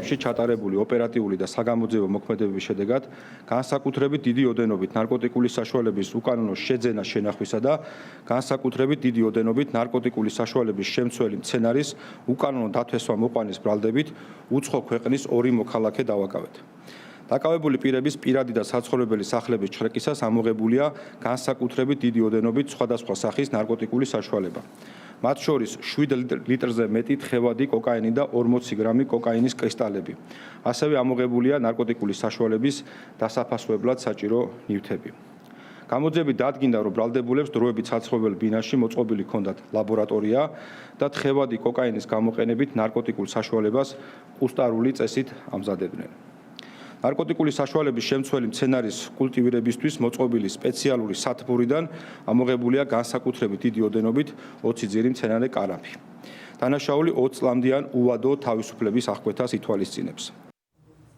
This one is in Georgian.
ჩატარებული ოპერატიული და საგამოძიებო მოქმედებების შედეგად განსაკუთრებით დიდი ოდენობით ნარკოტიკული საშუალების უკანონო შეძენა შენახვისა და განსაკუთრებით დიდი ოდენობით ნარკოტიკული საშუალების შემცველი მცენარის უკანონო დათესვა მოყვანის ბრალდებით უცხო ქვეყნის 2 მოქალაქე დავაკავეთ. დაკავებული პირების პირადი და საცხოვრებელი სახლების ჩრეკისას ამოღებულია განსაკუთრებით დიდი ოდენობით სხვადასხვა სახის ნარკოტიკული საშუალება. მათ შორის 7 ლიტრზე მეტი თხევადი კოკაინი და 40 გრამი კოკაინის კრისტალები. ასევე ამოღებულია ნარკოტიკული საშუალების დასაფასვებლად საჭირო ნივთები. გამოძიებით დადგინდა, რომ ბრალდებულებს დროებით საცხოვრებელ ბინაში მოწყობილი ჰქონდათ ლაბორატორია და თხევადი კოკაინის გამოყენებით ნარკოტიკულ საშუალებას კუსტარული წესით ამზადებდნენ. ნარკოტიკული საშუალების შემცველი მცენარის კულტივირებისთვის მოწყობილი სპეციალური სათბურიდან ამოღებულია განსაკუთრებით დიდი ოდენობით 20 ძირი მცენარე კარაფი. დანაშაული 20 წლამდიან უვადო თავისუფლების აღკვეთას ითვალისწინებს.